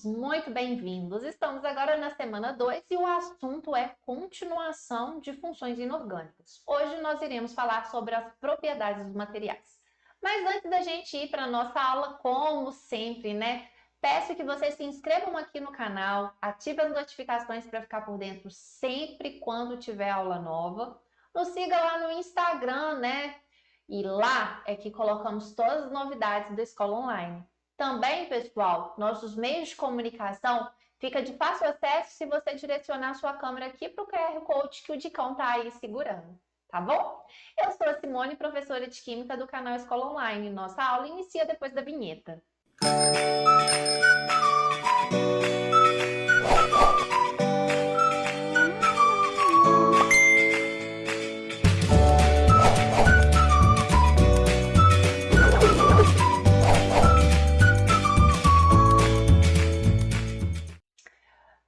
todos muito bem-vindos. Estamos agora na semana 2 e o assunto é continuação de funções inorgânicas. Hoje nós iremos falar sobre as propriedades dos materiais. Mas antes da gente ir para a nossa aula, como sempre, peço que vocês se inscrevam aqui no canal, ativem as notificações para ficar por dentro sempre quando tiver aula nova. Nos siga lá no Instagram, E lá é que colocamos todas as novidades da escola online. Também, pessoal, nossos meios de comunicação fica de fácil acesso se você direcionar a sua câmera aqui para o QR Code que o Dicão está aí segurando, tá bom? Eu sou a Simone, professora de Química do canal Escola Online. Nossa aula inicia depois da vinheta.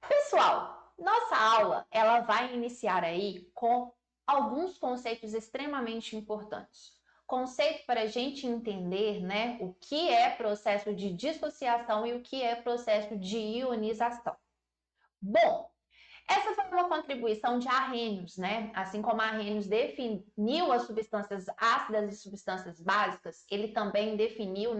Pessoal, nossa aula ela vai iniciar aí com alguns conceitos extremamente importantes. Conceito para a gente entender, o que é processo de dissociação e o que é processo de ionização. Bom, essa foi uma contribuição de Arrhenius, Assim como Arrhenius definiu as substâncias ácidas e substâncias básicas, ele também definiu,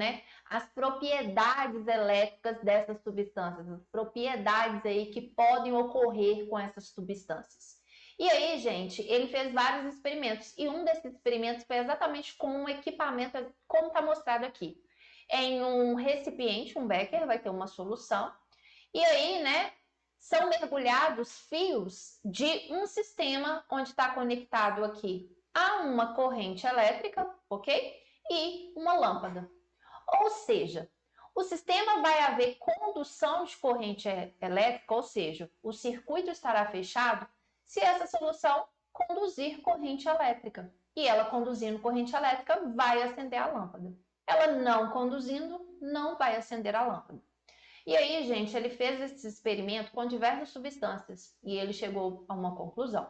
as propriedades elétricas dessas substâncias, as propriedades aí que podem ocorrer com essas substâncias. E aí, gente, ele fez vários experimentos e um desses experimentos foi exatamente com um equipamento, como está mostrado aqui. Em um recipiente, um becker, vai ter uma solução e aí, são mergulhados fios de um sistema onde está conectado aqui a uma corrente elétrica, ok? E uma lâmpada. Ou seja, o sistema vai haver condução de corrente elétrica, ou seja, o circuito estará fechado se essa solução conduzir corrente elétrica. E ela conduzindo corrente elétrica vai acender a lâmpada. Ela não conduzindo, não vai acender a lâmpada. E aí, gente, ele fez esse experimento com diversas substâncias e ele chegou a uma conclusão.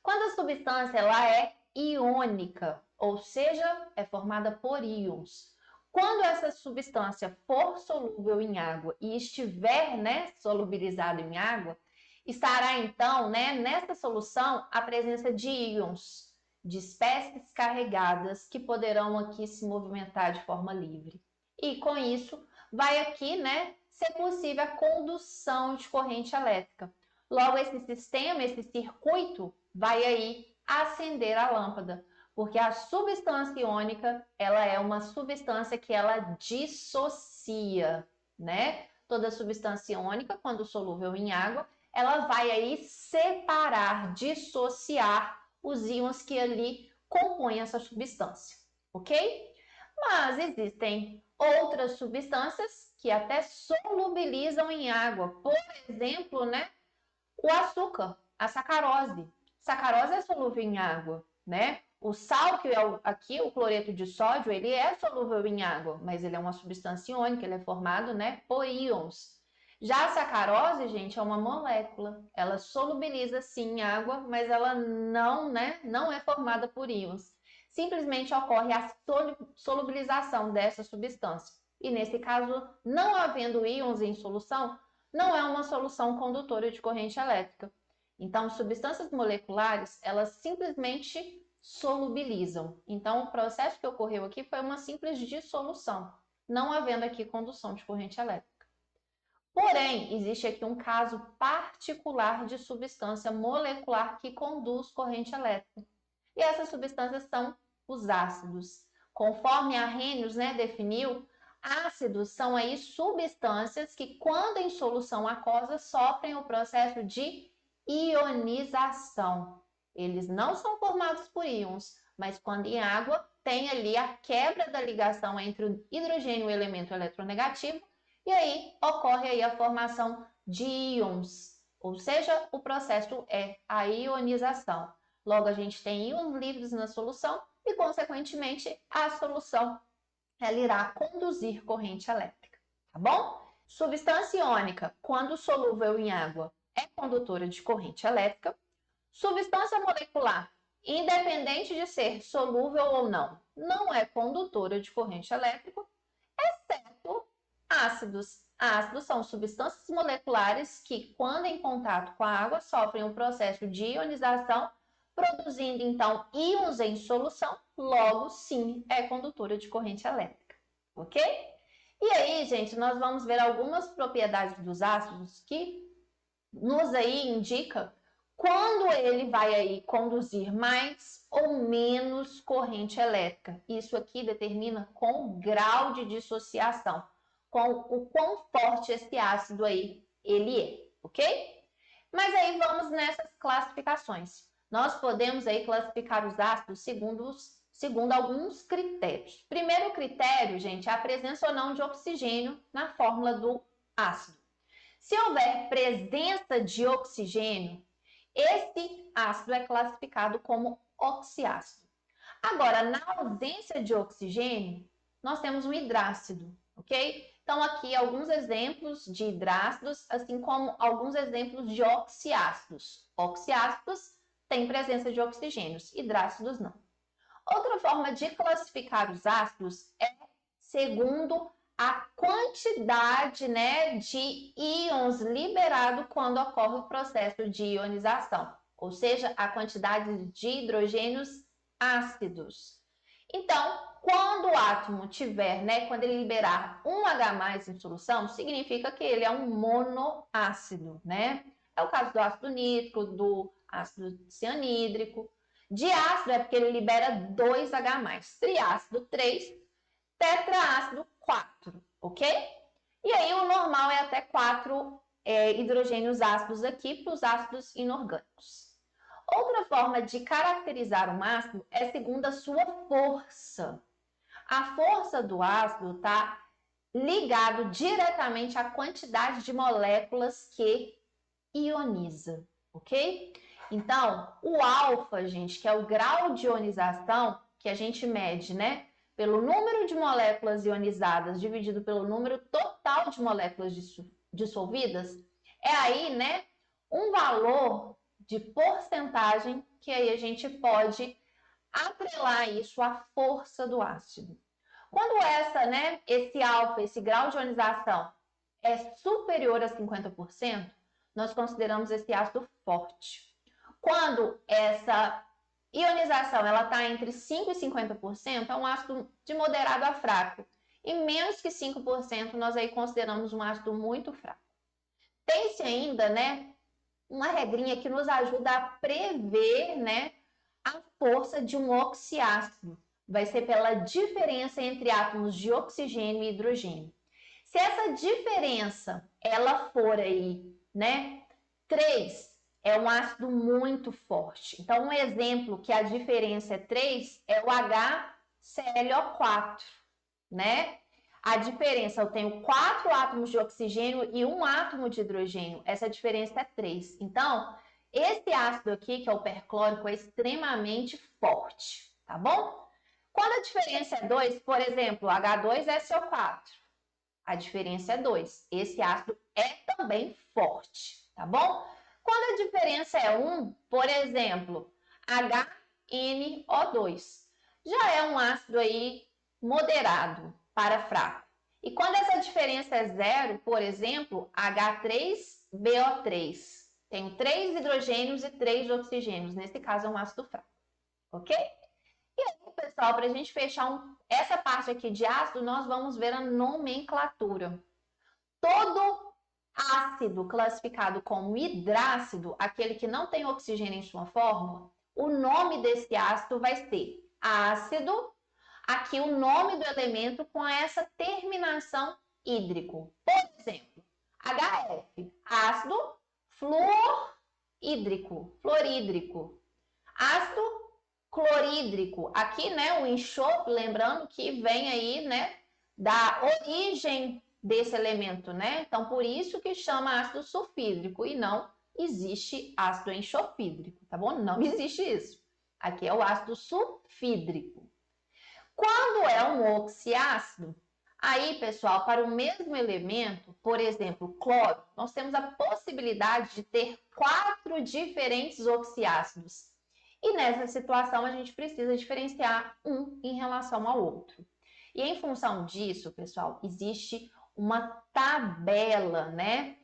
Quando a substância ela é iônica, ou seja, é formada por íons, quando essa substância for solúvel em água e estiver, solubilizada em água, estará então, nessa solução, a presença de íons, de espécies carregadas que poderão aqui se movimentar de forma livre. E com isso, vai aqui, ser possível a condução de corrente elétrica. Logo, esse sistema, esse circuito, vai aí acender a lâmpada, porque a substância iônica, ela é uma substância que ela dissocia, Toda substância iônica, quando solúvel em água, ela vai aí separar, dissociar os íons que ali compõem essa substância, ok? Mas existem outras substâncias que até solubilizam em água. Por exemplo, o açúcar, a sacarose. Sacarose é solúvel em água, O sal, que é aqui o cloreto de sódio, ele é solúvel em água, mas ele é uma substância iônica, ele é formado, por íons. Já a sacarose, gente, é uma molécula. Ela solubiliza sim em água, mas ela não é formada por íons. Simplesmente ocorre a solubilização dessa substância. E nesse caso, não havendo íons em solução, não é uma solução condutora de corrente elétrica. Então, substâncias moleculares, elas simplesmente solubilizam. Então, o processo que ocorreu aqui foi uma simples dissolução, não havendo aqui condução de corrente elétrica. Porém, existe aqui um caso particular de substância molecular que conduz corrente elétrica. E essas substâncias são os ácidos. Conforme Arrhenius, definiu, ácidos são aí substâncias que, quando em solução aquosa, sofrem o processo de ionização. Eles não são formados por íons, mas quando em água, tem ali a quebra da ligação entre o hidrogênio e o elemento eletronegativo, e aí ocorre aí a formação de íons, ou seja, o processo é a ionização. Logo, a gente tem íons livres na solução e, consequentemente, a solução ela irá conduzir corrente elétrica, tá bom? Substância iônica, quando solúvel em água, é condutora de corrente elétrica. Substância molecular, independente de ser solúvel ou não é condutora de corrente elétrica, exceto ácidos. Ácidos são substâncias moleculares que, quando em contato com a água, sofrem um processo de ionização, produzindo, então, íons em solução, logo, sim, é condutora de corrente elétrica, ok? E aí, gente, nós vamos ver algumas propriedades dos ácidos que nos aí indica quando ele vai aí conduzir mais ou menos corrente elétrica. Isso aqui determina com o grau de dissociação, com o quão forte esse ácido aí ele é, ok? Mas aí vamos nessas classificações. Nós podemos aí classificar os ácidos segundo alguns critérios. Primeiro critério, gente, é a presença ou não de oxigênio na fórmula do ácido. Se houver presença de oxigênio, esse ácido é classificado como oxiácido. Agora, na ausência de oxigênio, nós temos um hidrácido, ok? Então, aqui alguns exemplos de hidrácidos, assim como alguns exemplos de oxiácidos. Oxiácidos têm presença de oxigênios, hidrácidos não. Outra forma de classificar os ácidos é segundo a quantidade, né, de íons liberado quando ocorre o processo de ionização, ou seja, a quantidade de hidrogênios ácidos. Então, quando o átomo tiver, né, quando ele liberar um H+ em solução, significa que ele é um monoácido, né? É o caso do ácido nítrico, do ácido cianídrico. Diácido é porque ele libera 2H+, triácido 3, tetraácido 4, ok? E aí o normal é até 4 hidrogênios ácidos aqui para os ácidos inorgânicos. Outra forma de caracterizar um ácido é segundo a sua força. A força do ácido está ligado diretamente à quantidade de moléculas que ioniza, ok? Então, o alfa, gente, que é o grau de ionização que a gente mede, né? Pelo número de moléculas ionizadas dividido pelo número total de moléculas dissolvidas, é aí, né, um valor de porcentagem que aí a gente pode atrelar isso à força do ácido. Quando esse alfa, esse grau de ionização é superior a 50%, nós consideramos esse ácido forte. Quando essa ionização está entre 5% e 50%, é um ácido de moderado a fraco. E menos que 5%, nós aí consideramos um ácido muito fraco. Tem-se ainda, né, uma regrinha que nos ajuda a prever, né, a força de um oxiácido. Vai ser pela diferença entre átomos de oxigênio e hidrogênio. Se essa diferença ela for aí, né, 3, é um ácido muito forte. Então, um exemplo que a diferença é 3 é o HClO4, né? A diferença, eu tenho 4 átomos de oxigênio e 1 átomo de hidrogênio. Essa diferença é 3. Então, esse ácido aqui, que é o perclórico, é extremamente forte, tá bom? Quando a diferença é 2, por exemplo, H2SO4, a diferença é 2. Esse ácido é também forte, tá bom? Quando a diferença é 1, por exemplo, HNO2, já é um ácido aí moderado para fraco. E quando essa diferença é 0, por exemplo, H3BO3, tenho 3 hidrogênios e 3 oxigênios, nesse caso é um ácido fraco, ok? E aí, pessoal, para a gente fechar essa parte aqui de ácido, nós vamos ver a nomenclatura. Todo ácido classificado como hidrácido, aquele que não tem oxigênio em sua fórmula, o nome desse ácido vai ser ácido, aqui o nome do elemento com essa terminação hídrico. Por exemplo, HF, ácido fluorídrico. Ácido clorídrico. Aqui, né, o enxofre, lembrando que vem aí, né, da origem desse elemento, né? Então, por isso que chama ácido sulfídrico e não existe ácido enxofídrico, tá bom? Não existe isso. Aqui é o ácido sulfídrico. Quando é um oxiácido, aí, pessoal, para o mesmo elemento, por exemplo, cloro, nós temos a possibilidade de ter 4 diferentes oxiácidos. E nessa situação, a gente precisa diferenciar um em relação ao outro. E em função disso, pessoal, existe uma tabela, né?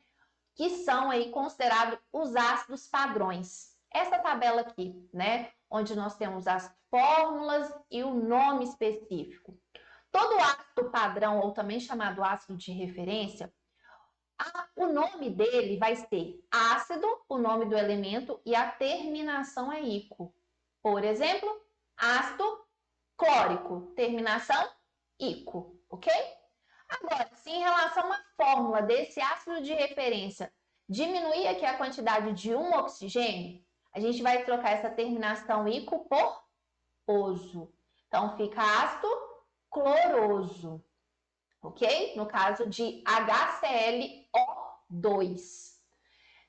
Que são aí considerados os ácidos padrões. Essa tabela aqui, né? Onde nós temos as fórmulas e o nome específico. Todo ácido padrão, ou também chamado ácido de referência, o nome dele vai ser ácido, o nome do elemento, e a terminação é ico. Por exemplo, ácido clórico, terminação ico, ok? Agora, se em relação à fórmula desse ácido de referência diminuir aqui a quantidade de um oxigênio, a gente vai trocar essa terminação ico por oso. Então, fica ácido cloroso, ok? No caso de HClO2.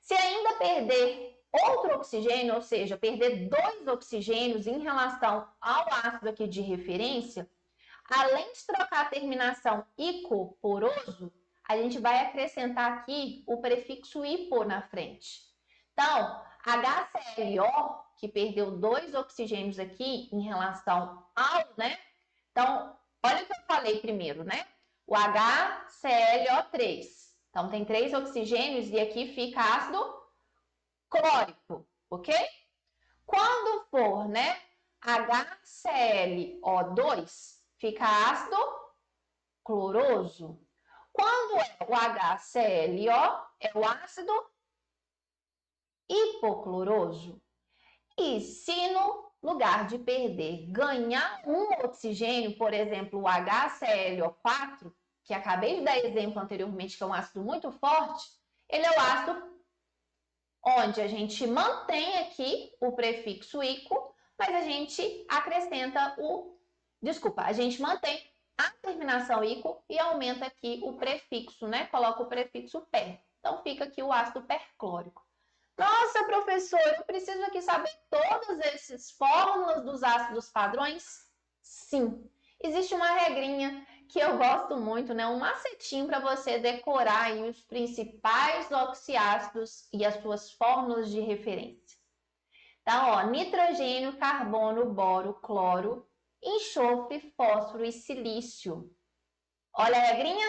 Se ainda perder outro oxigênio, ou seja, perder 2 oxigênios em relação ao ácido aqui de referência, além de trocar a terminação ico por oso, a gente vai acrescentar aqui o prefixo ipo na frente. Então, HClO, que perdeu 2 oxigênios aqui em relação ao, né? Então, olha o que eu falei primeiro, né? O HClO3. Então, tem 3 oxigênios e aqui fica ácido clórico, ok? Quando for, né, HClO2, fica ácido cloroso. Quando é o HClO, é o ácido hipocloroso. E se no lugar de perder, ganhar um oxigênio, por exemplo, o HClO4, que acabei de dar exemplo anteriormente, que é um ácido muito forte, ele é o ácido onde a gente mantém aqui o prefixo ico, mas a gente acrescenta a gente mantém a terminação ico e aumenta aqui o prefixo, né? Coloca o prefixo per. Então, fica aqui o ácido perclórico. Nossa, professor, eu preciso aqui saber todas essas fórmulas dos ácidos padrões? Sim, existe uma regrinha que eu gosto muito, né? Um macetinho para você decorar aí os principais oxiácidos e as suas fórmulas de referência. Então, ó, nitrogênio, carbono, boro, cloro, enxofre, fósforo e silício. Olha a regrinha?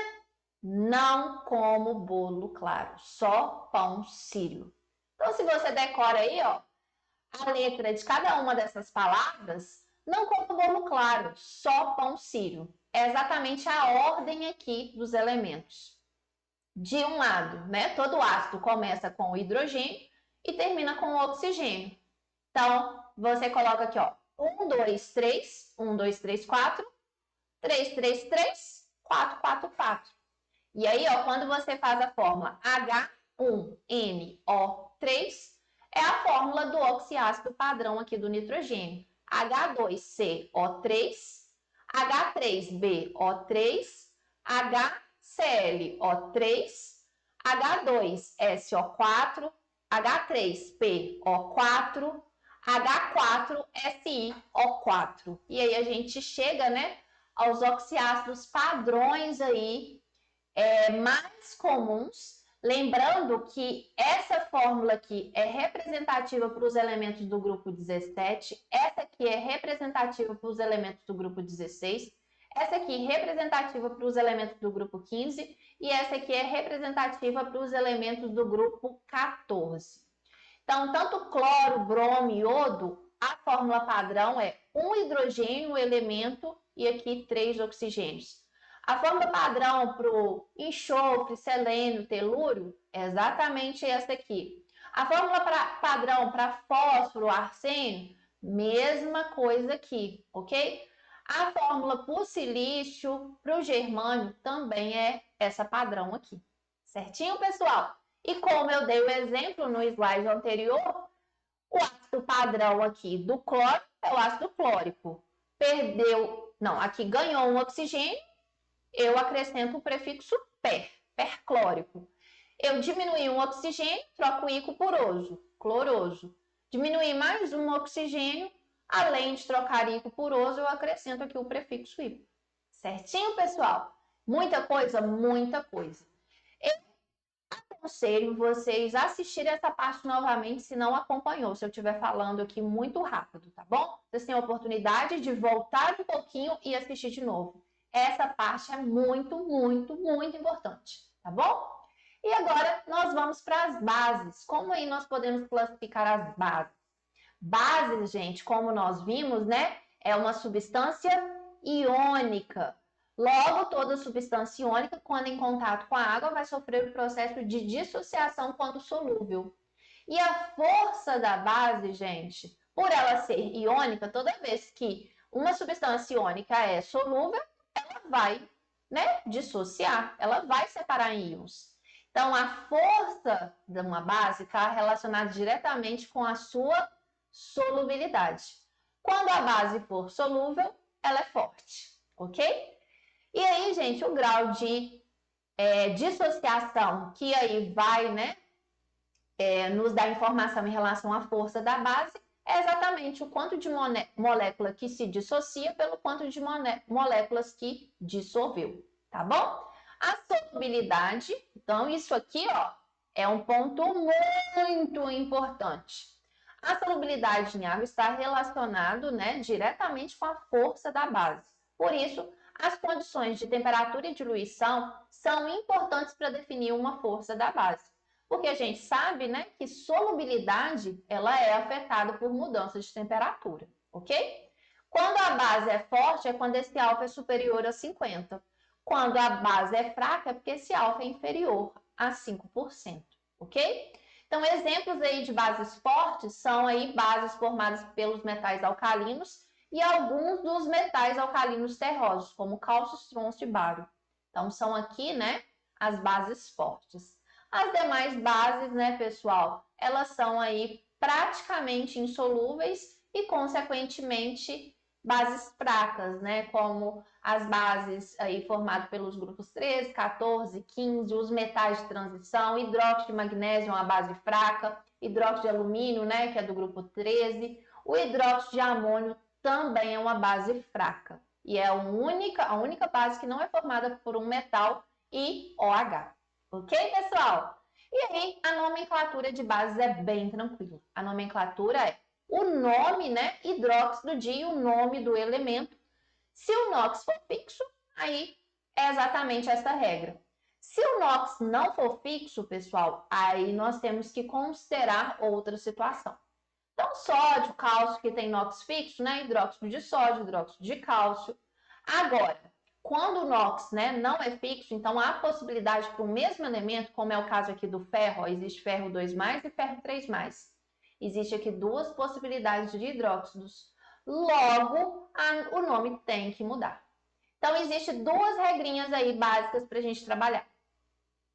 Não como bolo claro, só pão sírio. Então, se você decora aí, ó, a letra de cada uma dessas palavras, não como bolo claro, só pão sírio. É exatamente a ordem aqui dos elementos. De um lado, né, todo ácido começa com o hidrogênio e termina com o oxigênio. Então, você coloca aqui, ó, 1, 2, 3, 1, 2, 3, 4, 3, 3, 3, 4, 4, 4. E aí, ó, quando você faz a fórmula H1NO3, é a fórmula do oxiácido padrão aqui do nitrogênio. H2CO3, H3BO3, HClO3, H2SO4, H3PO4, H4SiO4. E aí a gente chega, né, aos oxiácidos padrões aí mais comuns. Lembrando que essa fórmula aqui é representativa para os elementos do grupo 17, essa aqui é representativa para os elementos do grupo 16, essa aqui é representativa para os elementos do grupo 15 e essa aqui é representativa para os elementos do grupo 14. Então, tanto cloro, bromo e iodo, a fórmula padrão é um hidrogênio, elemento, e aqui 3 oxigênios. A fórmula padrão para o enxofre, selênio, telúrio é exatamente essa aqui. A fórmula padrão para fósforo, arsênio, mesma coisa aqui, ok? A fórmula para o silício, para o germânio, também é essa padrão aqui. Certinho, pessoal? E como eu dei o exemplo no slide anterior, o ácido padrão aqui do cloro é o ácido clórico. Aqui ganhou um oxigênio, eu acrescento o prefixo per, perclórico. Eu diminui um oxigênio, troco o ico por oso, cloroso. Diminui mais um oxigênio, além de trocar ico por oso, eu acrescento aqui o prefixo ico. Certinho, pessoal? Muita coisa? Muita coisa. Eu aconselho vocês a assistirem essa parte novamente, se não acompanhou, se eu estiver falando aqui muito rápido, tá bom? Vocês têm a oportunidade de voltar um pouquinho e assistir de novo. essa parte é muito, muito, muito importante, tá bom? E agora nós vamos para as bases. Como aí nós podemos classificar as bases? Bases, gente, como nós vimos, né, é uma substância iônica. Logo, toda substância iônica, quando em contato com a água, vai sofrer o processo de dissociação quando solúvel. E a força da base, gente, por ela ser iônica, toda vez que uma substância iônica é solúvel, ela vai, né, dissociar, ela vai separar em íons. Então, a força de uma base está relacionada diretamente com a sua solubilidade. Quando a base for solúvel, ela é forte, ok? E aí, gente, o grau de dissociação que aí vai, né, nos dar informação em relação à força da base é exatamente o quanto de molécula que se dissocia pelo quanto de moléculas que dissolveu, tá bom? A solubilidade, então isso aqui, ó, é um ponto muito importante. A solubilidade em água está relacionado, né, diretamente com a força da base. Por isso, as condições de temperatura e diluição são importantes para definir uma força da base. Porque a gente sabe, né, que solubilidade ela é afetada por mudanças de temperatura, ok? Quando a base é forte, é quando esse alfa é superior a 50. Quando a base é fraca, é porque esse alfa é inferior a 5%, ok? Então, exemplos aí de bases fortes são aí bases formadas pelos metais alcalinos e alguns dos metais alcalinos terrosos, como cálcio, estrôncio e bário. Então, são aqui, né, as bases fortes. As demais bases, né, pessoal, elas são aí praticamente insolúveis e, consequentemente, bases fracas, né, como as bases aí formadas pelos grupos 13, 14, 15, os metais de transição, hidróxido de magnésio é uma base fraca, hidróxido de alumínio, né, que é do grupo 13, o hidróxido de amônio também é uma base fraca e é a única base que não é formada por um metal e OH. Ok, pessoal? E aí, a nomenclatura de bases é bem tranquila. A nomenclatura é o nome, né, hidróxido de o nome do elemento. Se o NOx for fixo, aí é exatamente essa regra. Se o NOx não for fixo, pessoal, aí nós temos que considerar outra situação. Então, sódio, cálcio, que tem NOx fixo, né, hidróxido de sódio, hidróxido de cálcio. Agora, quando o NOx, né, não é fixo, então há possibilidade para o mesmo elemento, como é o caso aqui do ferro, ó, existe ferro 2+, e ferro 3+. Existe aqui duas possibilidades de hidróxidos. Logo, o nome tem que mudar. Então, existem duas regrinhas aí básicas para a gente trabalhar.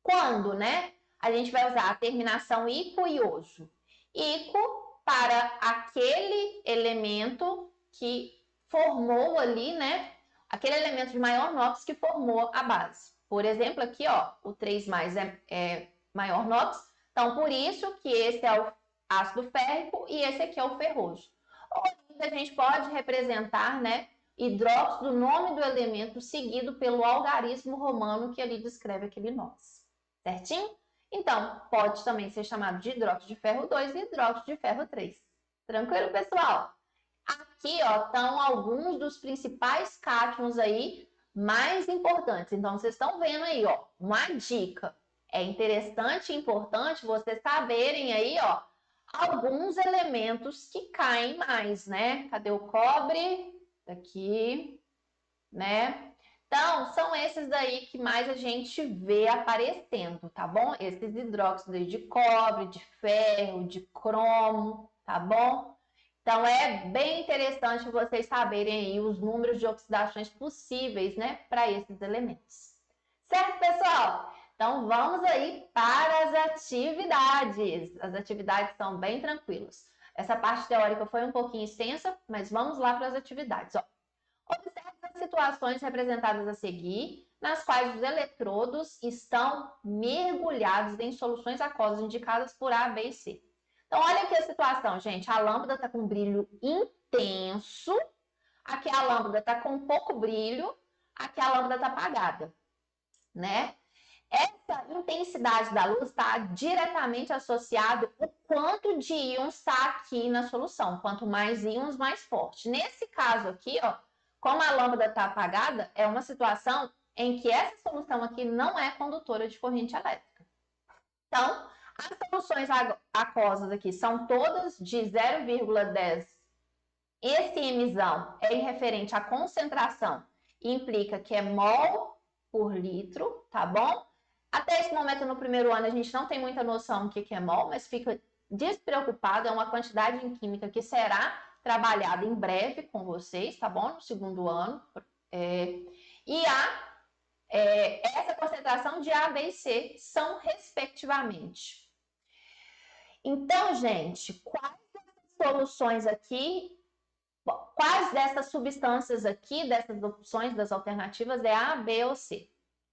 Quando, né, a gente vai usar a terminação ico e oso. Ico para aquele elemento que formou ali, né, aquele elemento de maior NOx que formou a base. Por exemplo, aqui, ó, o 3+ é maior NOx, então por isso que esse é o ácido férrico e esse aqui é o ferroso. Ou a gente pode representar, né, hidróxido, o nome do elemento, seguido pelo algarismo romano que ali descreve aquele NOx. Certinho? Então, pode também ser chamado de hidróxido de ferro 2 e hidróxido de ferro 3. Tranquilo, pessoal? Aqui, ó, estão alguns dos principais cátions aí mais importantes. Então, vocês estão vendo aí, ó, uma dica. É interessante e importante vocês saberem aí, ó, alguns elementos que caem mais, né? Cadê o cobre? Aqui, né? Então, são esses daí que mais a gente vê aparecendo, tá bom? Esses hidróxidos de cobre, de ferro, de cromo, tá bom? Então, é bem interessante vocês saberem aí os números de oxidações possíveis, né, para esses elementos. Certo, pessoal? Então, vamos aí para as atividades. As atividades são bem tranquilas. Essa parte teórica foi um pouquinho extensa, mas vamos lá para as atividades, ó. Observe as situações representadas a seguir, nas quais os eletrodos estão mergulhados em soluções aquosas indicadas por A, B e C. Então, olha aqui a situação, gente. A lâmpada está com brilho intenso. Aqui a lâmpada está com pouco brilho. Aqui a lâmpada está apagada, né? Essa intensidade da luz está diretamente associada ao quanto de íons está aqui na solução. Quanto mais íons, mais forte. Nesse caso aqui, ó, como a lâmpada está apagada, é uma situação em que essa solução aqui não é condutora de corrente elétrica. Então, as soluções aquosas aqui são todas de 0,10. Esse emissão é referente à concentração e implica que é mol por litro, tá bom? Até esse momento, no primeiro ano, a gente não tem muita noção do que é mol, mas fica despreocupado, é uma quantidade em química que será trabalhada em breve com vocês, tá bom? No segundo ano. E essa concentração de A, B e C são respectivamente. Então, gente, quais soluções aqui, quais dessas substâncias aqui, dessas opções, das alternativas, é A, B ou C?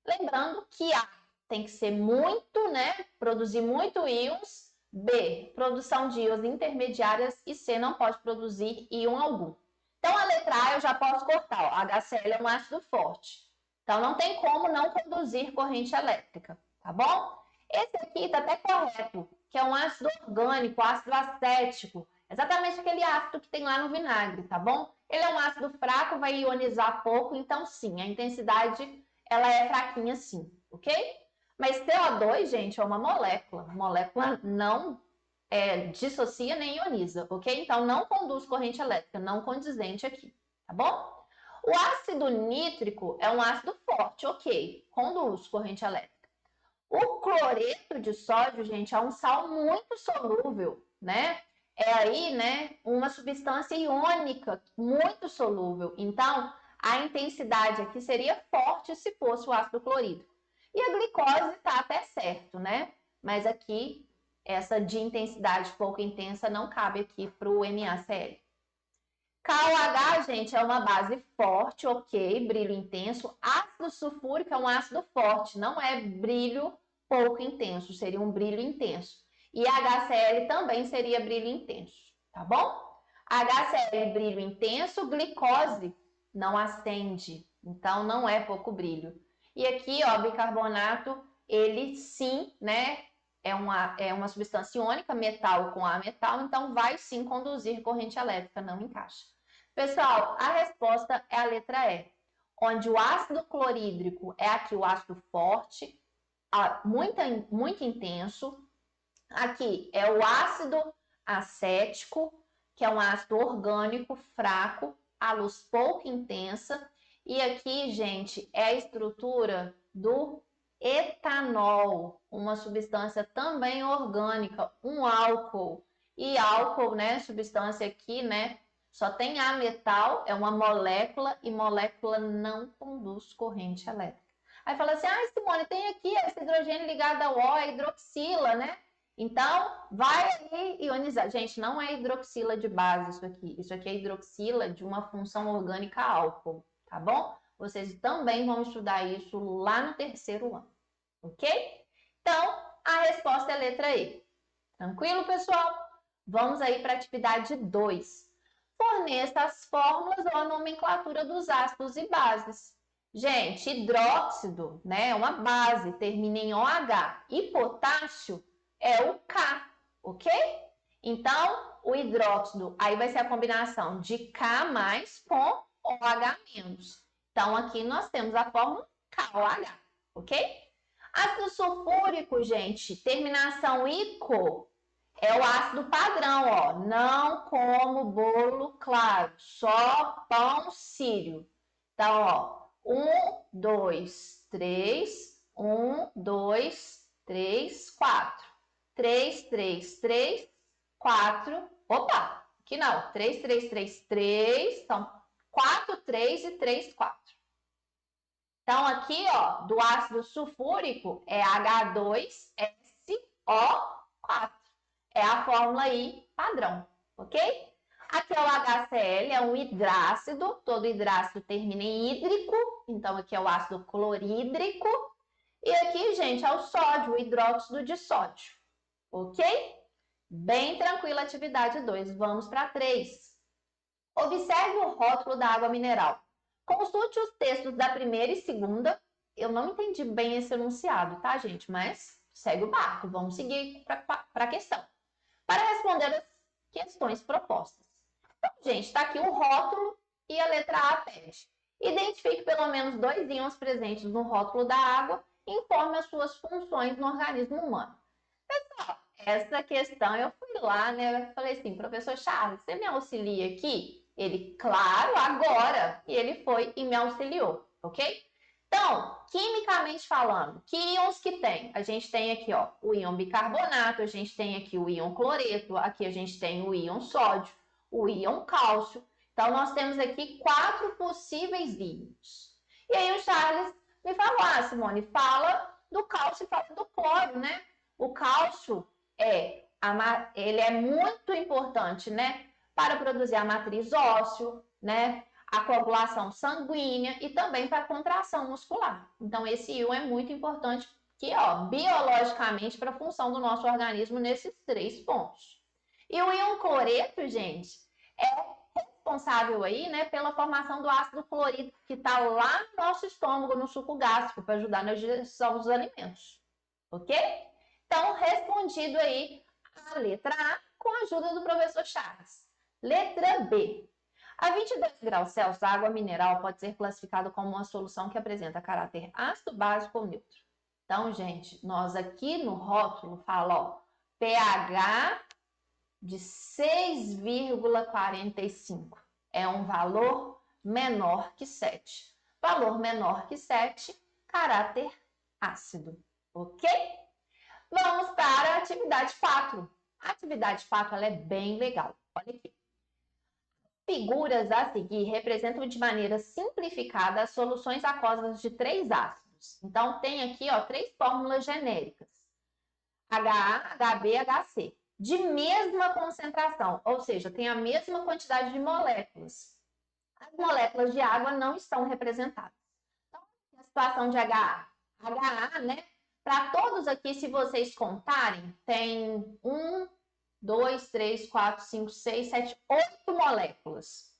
Lembrando que A tem que ser muito, né? Produzir muito íons. B, produção de íons intermediárias. E C, não pode produzir íon algum. Então, a letra A eu já posso cortar. Ó. HCl é um ácido forte. Então, não tem como não conduzir corrente elétrica, tá bom? Esse aqui está até correto, que é um ácido orgânico, ácido acético. Exatamente aquele ácido que tem lá no vinagre, tá bom? Ele é um ácido fraco, vai ionizar pouco, então sim, a intensidade ela é fraquinha sim, ok? Mas CO2, gente, é uma molécula. Molécula não dissocia nem ioniza, ok? Então não conduz corrente elétrica, não condizente aqui, tá bom? O ácido nítrico é um ácido forte, ok, conduz corrente elétrica. O cloreto de sódio, gente, é um sal muito solúvel, né? É aí, né, uma substância iônica muito solúvel. Então, a intensidade aqui seria forte se fosse o ácido clorídrico. E a glicose tá até certo, né? Mas aqui, essa de intensidade pouco intensa não cabe aqui para o NaCl. KOH, gente, é uma base forte, ok, brilho intenso. Ácido sulfúrico é um ácido forte, não é brilho pouco intenso, seria um brilho intenso. E HCl também seria brilho intenso, tá bom? HCl, brilho intenso, glicose não acende, então não é pouco brilho. E aqui, ó, bicarbonato, ele sim, né, é uma substância iônica, metal com A metal, então vai sim conduzir corrente elétrica, não encaixa. Pessoal, a resposta é a letra E, onde o ácido clorídrico é aqui o ácido forte, muito intenso. Aqui é o ácido acético, que é um ácido orgânico fraco, a luz pouco intensa. E aqui, gente, é a estrutura do etanol, uma substância também orgânica, um álcool. E álcool, né, substância aqui, né, só tem A metal, é uma molécula e molécula não conduz corrente elétrica. Aí fala assim, Simone, tem aqui esse hidrogênio ligado ao O, é hidroxila, né? Então, vai aí ionizar. Gente, não é hidroxila de base isso aqui. Isso aqui é hidroxila de uma função orgânica álcool, tá bom? Vocês também vão estudar isso lá no terceiro ano, ok? Então, a resposta é a letra E. Tranquilo, pessoal? Vamos aí para a atividade 2. Forneça as fórmulas ou a nomenclatura dos ácidos e bases. Gente, hidróxido, né, é uma base, termina em OH. E potássio é o K, ok? Então, o hidróxido, aí vai ser a combinação de K mais com OH menos. Então, aqui nós temos a fórmula KOH, ok? Ácido sulfúrico, gente, terminação ICO, é o ácido padrão, ó. Não como bolo claro, só pão sírio. Então, ó, 1, 2, 3, 1, 2, 3, 4. 3, 3, 3, 4. Opa, aqui não. 3, 3, 3, 3. Então, 4, 3 e 3, 4. Então, aqui, ó, do ácido sulfúrico é H2SO4. É a fórmula aí padrão, ok? Aqui é o HCl, é um hidrácido, todo hidrácido termina em hídrico, então aqui é o ácido clorídrico. E aqui, gente, é o sódio, o hidróxido de sódio, ok? Bem tranquila a atividade 2. Vamos para 3. Observe o rótulo da água mineral. Consulte os textos da primeira e segunda. Eu não entendi bem esse enunciado, tá, gente? Mas segue o barco. Vamos seguir para a questão. Para responder as questões propostas. Então, gente, está aqui o rótulo E a letra A pede: identifique pelo menos 2 íons presentes no rótulo da água e informe as suas funções no organismo humano. Pessoal, essa questão eu fui lá, né? Falei assim, professor Charles, você me auxilia aqui? Ele, claro, agora. E ele foi e me auxiliou, ok? Então, quimicamente falando, que íons que tem? A gente tem aqui, ó, o íon bicarbonato, a gente tem aqui o íon cloreto, aqui a gente tem o íon sódio, o íon cálcio. Então, nós temos aqui 4 possíveis íons. E aí o Charles me falou, Simone, fala do cálcio e fala do cloro, né? O cálcio ele é muito importante, né? Para produzir a matriz óssea, né? A coagulação sanguínea e também para a contração muscular. Então, esse íon é muito importante que, ó, biologicamente, para a função do nosso organismo nesses 3 pontos. E o íon cloreto, gente, é responsável aí, né, pela formação do ácido clorídrico que está lá no nosso estômago, no suco gástrico, para ajudar na digestão dos alimentos. Ok? Então, respondido aí a letra A com a ajuda do professor Charles. Letra B. A 22 graus Celsius, a água mineral pode ser classificada como uma solução que apresenta caráter ácido, básico ou neutro. Então, gente, nós aqui no rótulo fala, ó, pH de 6,45. É um valor menor que 7. Valor menor que 7, caráter ácido. Ok? Vamos para a atividade 4. A atividade 4 ela é bem legal. Olha aqui. Figuras a seguir representam de maneira simplificada as soluções aquosas de 3 ácidos. Então, tem aqui, ó, 3 fórmulas genéricas. HA, HB, HC. De mesma concentração, ou seja, tem a mesma quantidade de moléculas. As moléculas de água não estão representadas. Então, a situação de HA. HA, né? Para todos aqui, se vocês contarem, tem 1, 2, 3, 4, 5, 6, 7, 8 moléculas.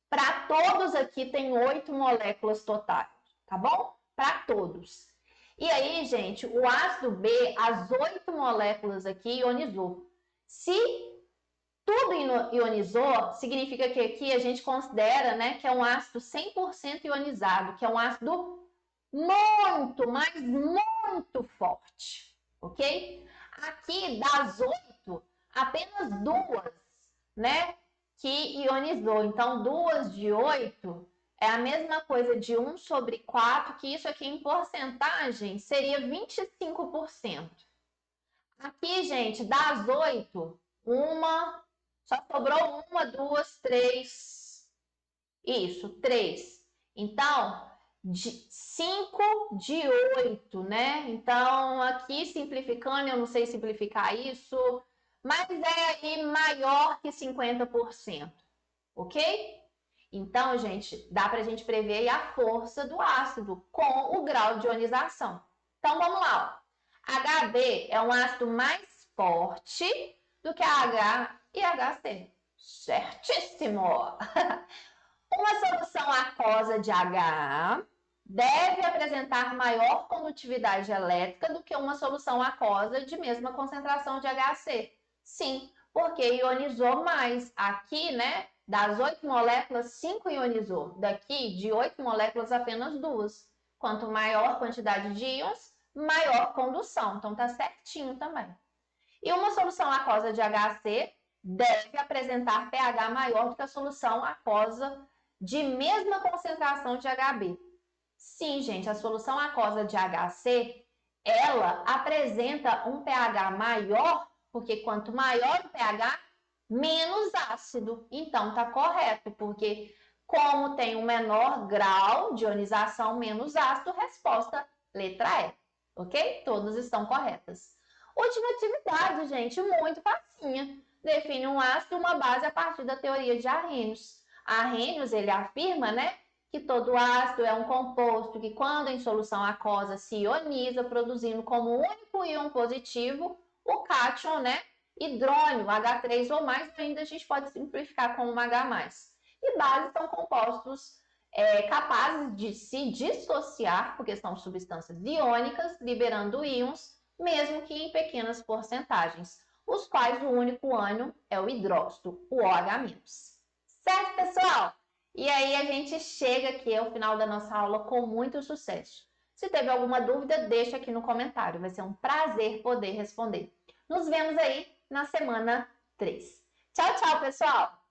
Para todos aqui tem 8 moléculas totais, tá bom? Para todos. E aí, gente, o ácido B, as 8 moléculas aqui ionizou. Se tudo ionizou, significa que aqui a gente considera, né, que é um ácido 100% ionizado, que é um ácido muito, mas muito forte, ok? Aqui, das 8, apenas 2, né, que ionizou. Então, 2 de 8 é a mesma coisa de 1 sobre 4, que isso aqui em porcentagem seria 25%. Aqui, gente, das 8, só sobrou 1, 2, 3. Isso, 3. Então, 5 de 8, né? Então, aqui simplificando, eu não sei simplificar isso, mas é aí maior que 50%, ok? Então, gente, dá para a gente prever a força do ácido com o grau de ionização. Então, vamos lá. HB é um ácido mais forte do que H e HC. Certíssimo! Uma solução aquosa de HA deve apresentar maior condutividade elétrica do que uma solução aquosa de mesma concentração de HC. Sim, porque ionizou mais. Aqui, né, das 8 moléculas, 5 ionizou. Daqui, de 8 moléculas, apenas 2. Quanto maior a quantidade de íons, maior condução. Então, tá certinho também. E uma solução aquosa de HC deve apresentar pH maior do que a solução aquosa de mesma concentração de HB. Sim, gente, a solução aquosa de HC, ela apresenta um pH maior, porque quanto maior o pH, menos ácido. Então, tá correto, porque como tem um menor grau de ionização, menos ácido, resposta letra E. Ok? Todas estão corretas. Última atividade, gente, muito facinha. Define um ácido e uma base a partir da teoria de Arrhenius. Arrhenius, ele afirma, né, que todo ácido é um composto que, quando em solução aquosa, se ioniza, produzindo como único íon positivo o cátion, né, hidrônio, H3 ou mais, ainda a gente pode simplificar com um H+. E bases são compostos capazes de se dissociar, porque são substâncias iônicas, liberando íons, mesmo que em pequenas porcentagens, os quais o único ânion é o hidróxido, o OH-. Certo, pessoal? E aí a gente chega aqui ao final da nossa aula com muito sucesso. Se teve alguma dúvida, deixa aqui no comentário. Vai ser um prazer poder responder. Nos vemos aí na semana 3. Tchau, tchau, pessoal!